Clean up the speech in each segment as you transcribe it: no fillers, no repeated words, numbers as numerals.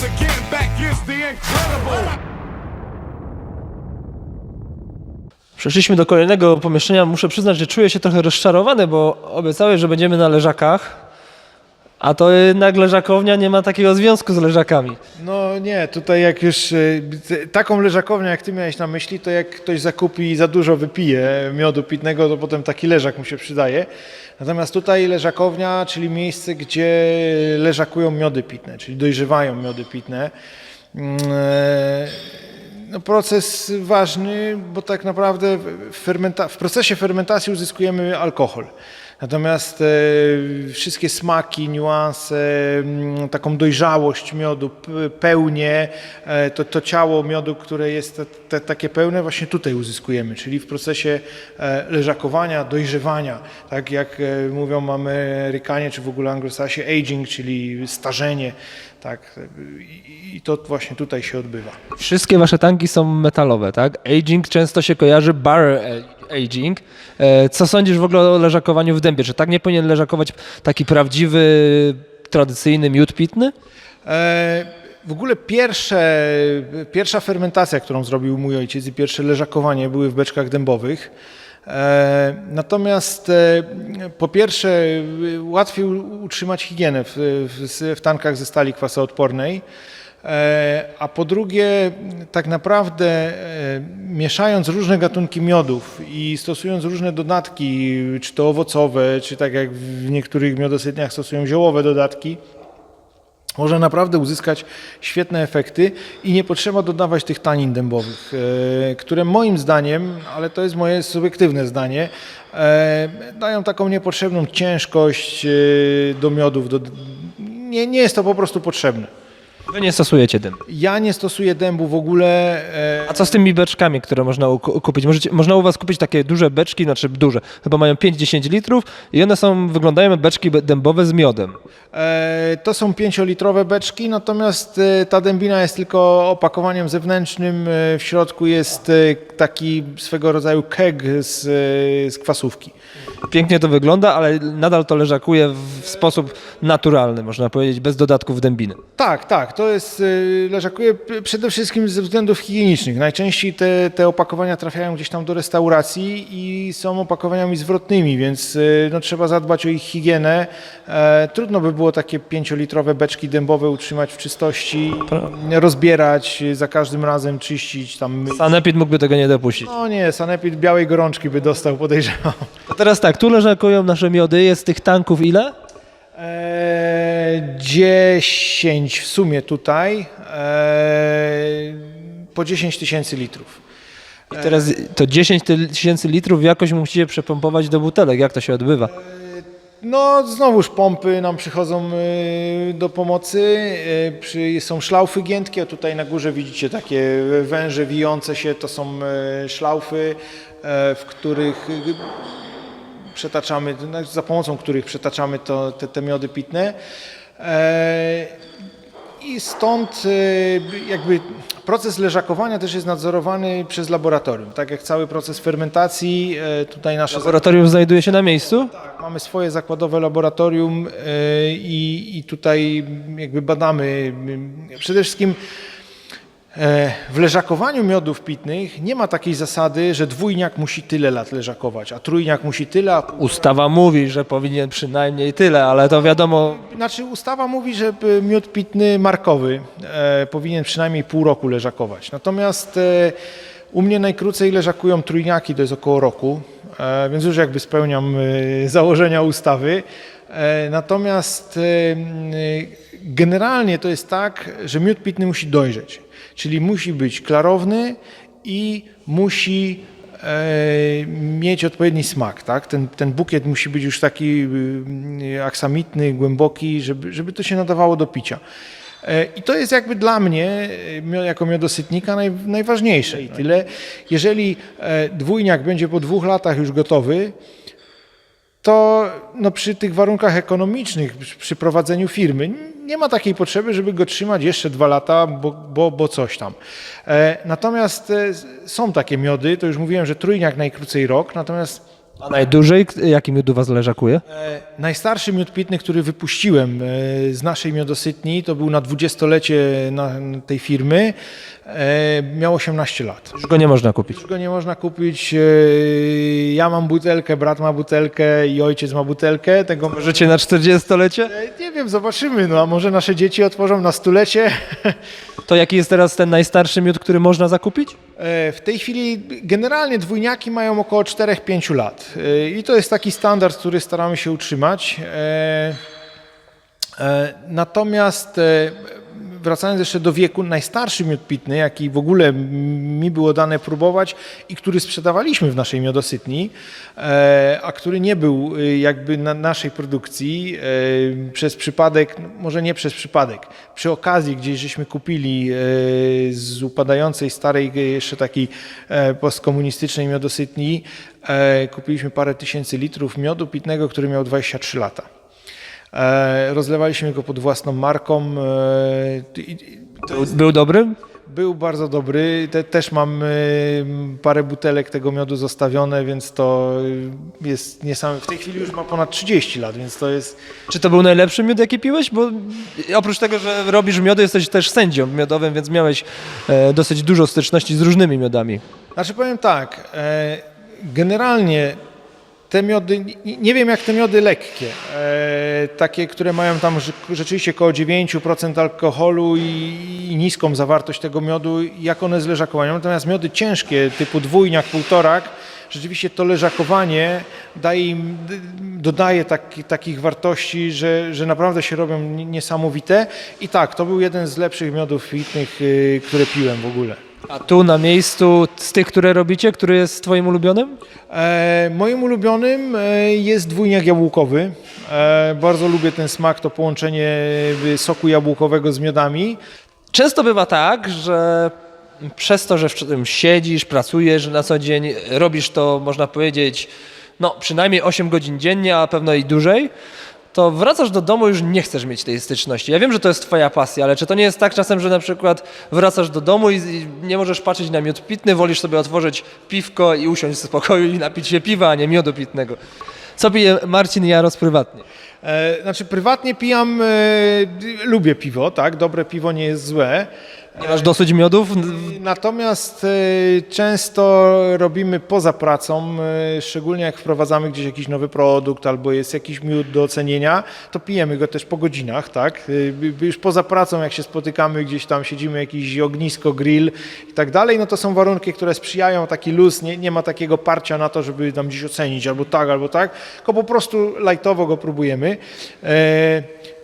again, back is the incredible. Przeszliśmy do kolejnego pomieszczenia. Muszę przyznać, że czuję się trochę rozczarowany, bo obiecałeś, że będziemy na leżakach, a to jednak leżakownia nie ma takiego związku z leżakami. No nie, tutaj jak już taką leżakownię jak ty miałeś na myśli, to jak ktoś zakupi i za dużo wypije miodu pitnego, to potem taki leżak mu się przydaje. Natomiast tutaj leżakownia, czyli miejsce, gdzie leżakują miody pitne, czyli dojrzewają miody pitne. No, proces ważny, bo tak naprawdę w procesie fermentacji uzyskujemy alkohol. Natomiast wszystkie smaki, niuanse, taką dojrzałość miodu, pełnię, to ciało miodu, które jest takie pełne, właśnie tutaj uzyskujemy, czyli w procesie leżakowania, dojrzewania. Tak jak mówią Amerykanie, czy w ogóle Anglosasi, aging, czyli starzenie. Tak, i to właśnie tutaj się odbywa. Wszystkie wasze tanki są metalowe, tak? Aging często się kojarzy barrel aging. Co sądzisz w ogóle o leżakowaniu w dębie? Czy tak nie powinien leżakować taki prawdziwy, tradycyjny miód pitny? W ogóle pierwsza fermentacja, którą zrobił mój ojciec i pierwsze leżakowanie były w beczkach dębowych. Natomiast po pierwsze łatwiej utrzymać higienę w tankach ze stali kwasoodpornej, a po drugie tak naprawdę mieszając różne gatunki miodów i stosując różne dodatki, czy to owocowe, czy tak jak w niektórych miodosytniach stosują ziołowe dodatki, można naprawdę uzyskać świetne efekty i nie potrzeba dodawać tych tanin dębowych, które moim zdaniem, ale to jest moje subiektywne zdanie, dają taką niepotrzebną ciężkość do miodów. Nie jest to po prostu potrzebne. Wy nie stosujecie dębu. Ja nie stosuję dębu w ogóle. A co z tymi beczkami, które można kupić? Można u was kupić takie duże beczki, znaczy duże, chyba mają 5-10 litrów i one wyglądają jak beczki dębowe z miodem. To są 5-litrowe beczki, natomiast ta dębina jest tylko opakowaniem zewnętrznym. W środku jest taki swego rodzaju keg z kwasówki. Pięknie to wygląda, ale nadal to leżakuje w sposób naturalny, można powiedzieć, bez dodatków dębiny. Tak, to jest, leżakuje przede wszystkim ze względów higienicznych. Najczęściej te opakowania trafiają gdzieś tam do restauracji i są opakowaniami zwrotnymi, więc no, trzeba zadbać o ich higienę. Trudno by było takie 5-litrowe beczki dębowe utrzymać w czystości, rozbierać, za każdym razem czyścić, tam myć. Sanepid mógłby tego nie dopuścić. No nie, sanepid białej gorączki by dostał, podejrzewam. To teraz tak, tu leżakują nasze miody, jest tych tanków ile? 10 w sumie tutaj, po 10 tysięcy litrów. I teraz to 10 tysięcy litrów jakoś musicie przepompować do butelek. Jak to się odbywa? No znowuż pompy nam przychodzą do pomocy, są szlaufy giętkie, a tutaj na górze widzicie takie węże wijące się, to są szlaufy, w których przetaczamy, za pomocą których przetaczamy te miody pitne. I stąd jakby proces leżakowania też jest nadzorowany przez laboratorium. Tak jak cały proces fermentacji, tutaj nasze Laboratorium znajduje się na miejscu? mamy swoje zakładowe laboratorium i tutaj jakby badamy przede wszystkim w leżakowaniu miodów pitnych nie ma takiej zasady, że dwójniak musi tyle lat leżakować, a trójniak musi tyle, a Ustawa mówi, że powinien przynajmniej tyle, ale to wiadomo. Znaczy ustawa mówi, że miód pitny markowy powinien przynajmniej pół roku leżakować. Natomiast u mnie najkrócej leżakują trójniaki, to jest około roku, więc już jakby spełniam założenia ustawy. Natomiast generalnie to jest tak, że miód pitny musi dojrzeć, czyli musi być klarowny i musi mieć odpowiedni smak, tak? Ten bukiet musi być już taki aksamitny, głęboki, żeby to się nadawało do picia. I to jest jakby dla mnie, jako miodosytnika, najważniejsze. I tyle. Jeżeli dwójniak będzie po 2 latach już gotowy, to no przy tych warunkach ekonomicznych, przy prowadzeniu firmy, nie ma takiej potrzeby, żeby go trzymać jeszcze 2 lata, bo coś tam. Natomiast są takie miody, to już mówiłem, że trójniak najkrócej rok, natomiast A najdłużej jaki miód u was leżakuje? Najstarszy miód pitny, który wypuściłem z naszej miodosytni, to był na 20-lecie tej firmy, miał 18 lat. Już go nie można kupić. Już go nie można kupić. Ja mam butelkę, brat ma butelkę i ojciec ma butelkę. Tego Życie na 40-lecie? nie wiem, zobaczymy. No, a może nasze dzieci otworzą na stulecie. To jaki jest teraz ten najstarszy miód, który można zakupić? W tej chwili generalnie dwójniaki mają około 4-5 lat i to jest taki standard, który staramy się utrzymać. Natomiast wracając jeszcze do wieku, najstarszy miód pitny, jaki w ogóle mi było dane próbować i który sprzedawaliśmy w naszej miodosytni, a który nie był jakby na naszej produkcji przez przypadek, no może nie przez przypadek, przy okazji gdzieś żeśmy kupili z upadającej starej jeszcze takiej postkomunistycznej miodosytni, kupiliśmy parę tysięcy litrów miodu pitnego, który miał 23 lata. Rozlewaliśmy go pod własną marką. Był dobry? Był bardzo dobry. Też mam parę butelek tego miodu zostawione, więc to jest niesamowite. W tej chwili już ma ponad 30 lat, więc to jest... Czy to był najlepszy miód, jaki piłeś? Bo oprócz tego, że robisz miody, jesteś też sędzią miodowym, więc miałeś dosyć dużo styczności z różnymi miodami. Znaczy powiem tak, generalnie te miody, nie wiem jak te miody lekkie, takie, które mają tam rzeczywiście około 9% alkoholu i niską zawartość tego miodu, jak one z leżakowaniem. Natomiast miody ciężkie typu dwójniak, półtorak, rzeczywiście to leżakowanie dodaje takich wartości, że naprawdę się robią niesamowite. I tak, to był jeden z lepszych miodów pitnych, które piłem w ogóle. A tu na miejscu z tych, które robicie, który jest twoim ulubionym? Moim ulubionym jest dwójniak jabłkowy. Bardzo lubię ten smak, to połączenie soku jabłkowego z miodami. Często bywa tak, że przez to, że w czym siedzisz, pracujesz na co dzień, robisz to, można powiedzieć, no przynajmniej 8 godzin dziennie, a pewno i dłużej, to wracasz do domu, już nie chcesz mieć tej styczności. Ja wiem, że to jest twoja pasja, ale czy to nie jest tak czasem, że na przykład wracasz do domu i nie możesz patrzeć na miód pitny, wolisz sobie otworzyć piwko i usiąść w spokoju i napić się piwa, a nie miodu pitnego? Co pije Marcin Jaros prywatnie? Znaczy prywatnie pijam, lubię piwo, tak, dobre piwo nie jest złe. Nie masz dosyć miodów? Natomiast często robimy poza pracą, szczególnie jak wprowadzamy gdzieś jakiś nowy produkt albo jest jakiś miód do ocenienia, to pijemy go też po godzinach, tak? Już poza pracą, jak się spotykamy, gdzieś tam siedzimy, jakieś ognisko, grill i tak dalej, no to są warunki, które sprzyjają, taki luz, nie ma takiego parcia na to, żeby tam gdzieś ocenić albo tak, tylko po prostu lajtowo go próbujemy.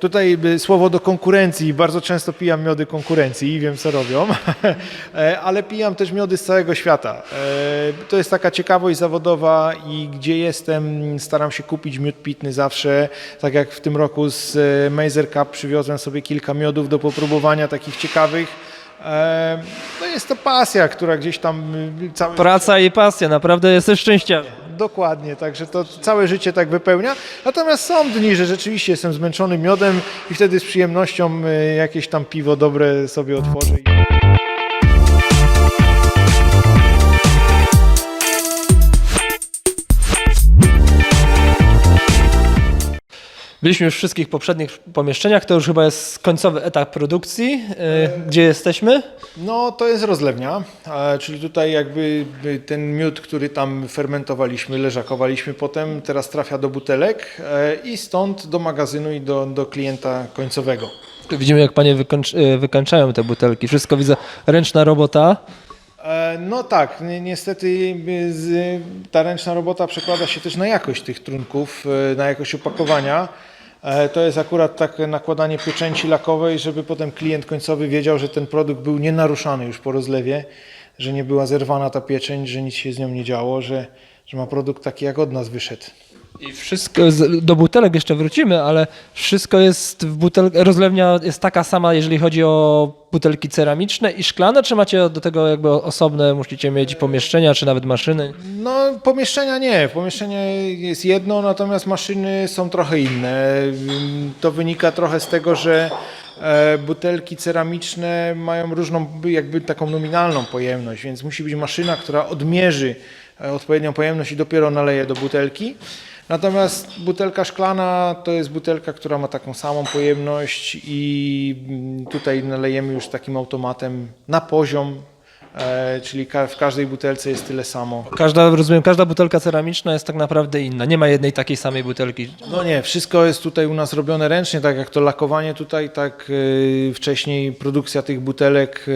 Tutaj słowo do konkurencji, bardzo często pijam miody konkurencji i wiem co robią, ale pijam też miody z całego świata. To jest taka ciekawość zawodowa i gdzie jestem, staram się kupić miód pitny zawsze, tak jak w tym roku z Mazer Cup przywiozłem sobie kilka miodów do popróbowania, takich ciekawych. No jest to pasja, która gdzieś tam cały... Praca i pasja, naprawdę jesteś szczęściarzy. Dokładnie, także to całe życie tak wypełnia. Natomiast są dni, że rzeczywiście jestem zmęczony miodem i wtedy z przyjemnością jakieś tam piwo dobre sobie otworzę. Byliśmy już w wszystkich poprzednich pomieszczeniach, to już chyba jest końcowy etap produkcji. Gdzie jesteśmy? No to jest rozlewnia, czyli tutaj jakby ten miód, który tam fermentowaliśmy, leżakowaliśmy potem, teraz trafia do butelek i stąd do magazynu i do klienta końcowego. Tu widzimy, jak panie wykańczają te butelki. Wszystko widzę, ręczna robota. No tak, niestety ta ręczna robota przekłada się też na jakość tych trunków, na jakość opakowania. To jest akurat takie nakładanie pieczęci lakowej, żeby potem klient końcowy wiedział, że ten produkt był nienaruszany już po rozlewie, że nie była zerwana ta pieczęć, że nic się z nią nie działo, że ma produkt taki jak od nas wyszedł. I wszystko, do butelek jeszcze wrócimy, ale wszystko jest w butelkach, rozlewnia jest taka sama, jeżeli chodzi o butelki ceramiczne i szklane, czy macie do tego jakby osobne, musicie mieć pomieszczenia, czy nawet maszyny? No pomieszczenia nie, pomieszczenie jest jedno, natomiast maszyny są trochę inne. To wynika trochę z tego, że butelki ceramiczne mają różną jakby taką nominalną pojemność, więc musi być maszyna, która odmierzy odpowiednią pojemność i dopiero naleję do butelki. Natomiast butelka szklana to jest butelka, która ma taką samą pojemność i tutaj nalejemy już takim automatem na poziom, czyli w każdej butelce jest tyle samo. Rozumiem, każda butelka ceramiczna jest tak naprawdę inna. Nie ma jednej takiej samej butelki. No nie, wszystko jest tutaj u nas robione ręcznie, tak jak to lakowanie tutaj, tak wcześniej produkcja tych butelek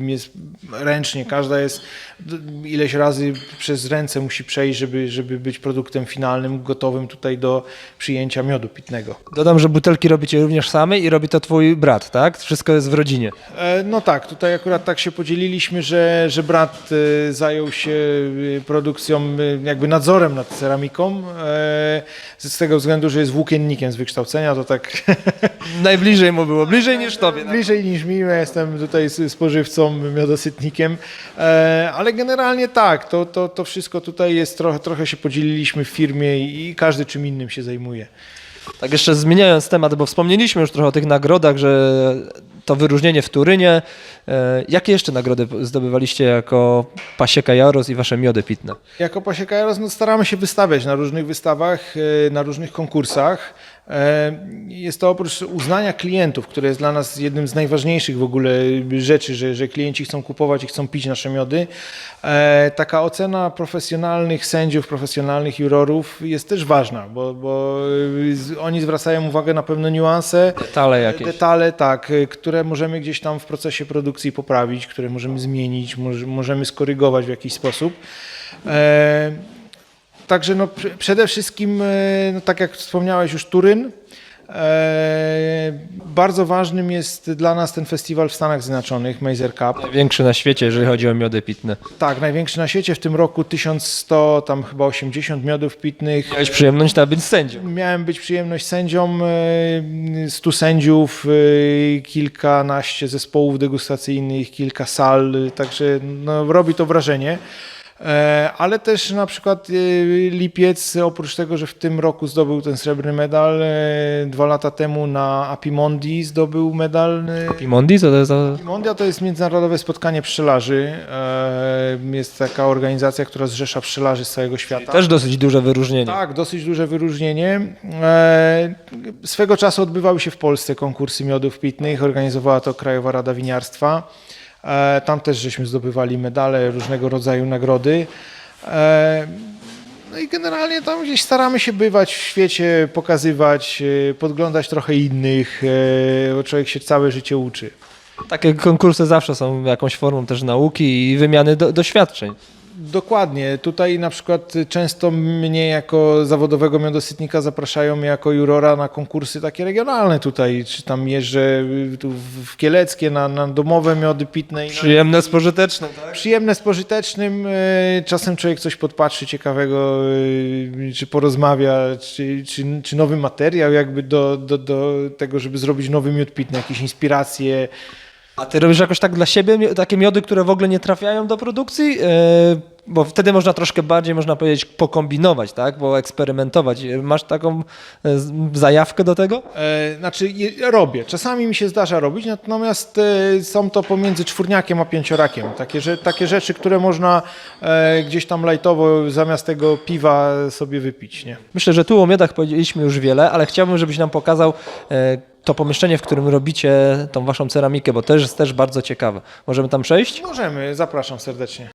jest ręcznie. Każda jest ileś razy przez ręce musi przejść, żeby być produktem finalnym, gotowym tutaj do przyjęcia miodu pitnego. Dodam, że butelki robicie również same i robi to twój brat, tak? Wszystko jest w rodzinie. No tak, tutaj akurat tak się podzieliliśmy, że brat zajął się produkcją, jakby nadzorem nad ceramiką, z tego względu, że jest włókiennikiem z wykształcenia, to tak Najbliżej mu było, bliżej niż tobie. bliżej niż mi, ja jestem tutaj spożywcą, miodosytnikiem, ale generalnie tak, to wszystko tutaj jest, trochę się podzieliliśmy w firmie i każdy czym innym się zajmuje. Tak jeszcze zmieniając temat, bo wspomnieliśmy już trochę o tych nagrodach, że to wyróżnienie w Turynie. Jakie jeszcze nagrody zdobywaliście jako Pasieka Jaros i wasze miody pitne? Jako Pasieka Jaros staramy się wystawiać na różnych wystawach, na różnych konkursach. Jest to oprócz uznania klientów, które jest dla nas jednym z najważniejszych w ogóle rzeczy, że klienci chcą kupować i chcą pić nasze miody. Taka ocena profesjonalnych sędziów, profesjonalnych jurorów jest też ważna, bo oni zwracają uwagę na pewne niuanse, Detale jakieś. tak, które możemy gdzieś tam w procesie produkcji poprawić, które możemy zmienić, możemy skorygować w jakiś sposób. Także no, przede wszystkim, no, tak jak wspomniałeś już, Turyn. Bardzo ważnym jest dla nas ten festiwal w Stanach Zjednoczonych, Mazer Cup. Największy na świecie, jeżeli chodzi o miody pitne. Tak, największy na świecie. W tym roku 1100, tam chyba 80 miodów pitnych. Miałeś przyjemność być sędzią. Miałem być przyjemność sędzią, 100 sędziów, kilkanaście zespołów degustacyjnych, kilka sal, także no, robi to wrażenie. Ale też na przykład Lipiec, oprócz tego, że w tym roku zdobył ten srebrny medal, 2 lata temu na Apimondi zdobył medal. Pimondi? Co to jest za... Apimondia to jest międzynarodowe spotkanie pszczelarzy. Jest taka organizacja, która zrzesza pszczelarzy z całego świata. Też dosyć duże wyróżnienie. Tak, dosyć duże wyróżnienie. Swego czasu odbywały się w Polsce konkursy miodów pitnych, organizowała to Krajowa Rada Winiarstwa. Tam też żeśmy zdobywali medale, różnego rodzaju nagrody. No i generalnie tam gdzieś staramy się bywać w świecie, pokazywać, podglądać trochę innych, bo człowiek się całe życie uczy. Takie konkursy zawsze są jakąś formą też nauki i wymiany doświadczeń. Dokładnie. Tutaj na przykład często mnie jako zawodowego miodosytnika zapraszają mnie jako jurora na konkursy takie regionalne tutaj, czy tam jeżdżę tu w Kieleckie na domowe miody pitne. Przyjemne z pożytecznym, tak? Przyjemne z pożytecznym. Czasem człowiek coś podpatrzy ciekawego, czy porozmawia, czy nowy materiał jakby do tego, żeby zrobić nowy miód pitny, jakieś inspiracje. A ty robisz jakoś tak dla siebie takie miody, które w ogóle nie trafiają do produkcji? Bo wtedy można troszkę bardziej, można powiedzieć, pokombinować, tak? Bo eksperymentować. Masz taką zajawkę do tego? Znaczy robię. Czasami mi się zdarza robić, natomiast są to pomiędzy czwórniakiem a pięciorakiem. Takie rzeczy, które można gdzieś tam lajtowo zamiast tego piwa sobie wypić, nie? Myślę, że tu o miodach powiedzieliśmy już wiele, ale chciałbym, żebyś nam pokazał to pomieszczenie, w którym robicie tą waszą ceramikę, bo to jest też bardzo ciekawe. Możemy tam przejść? Możemy, zapraszam serdecznie.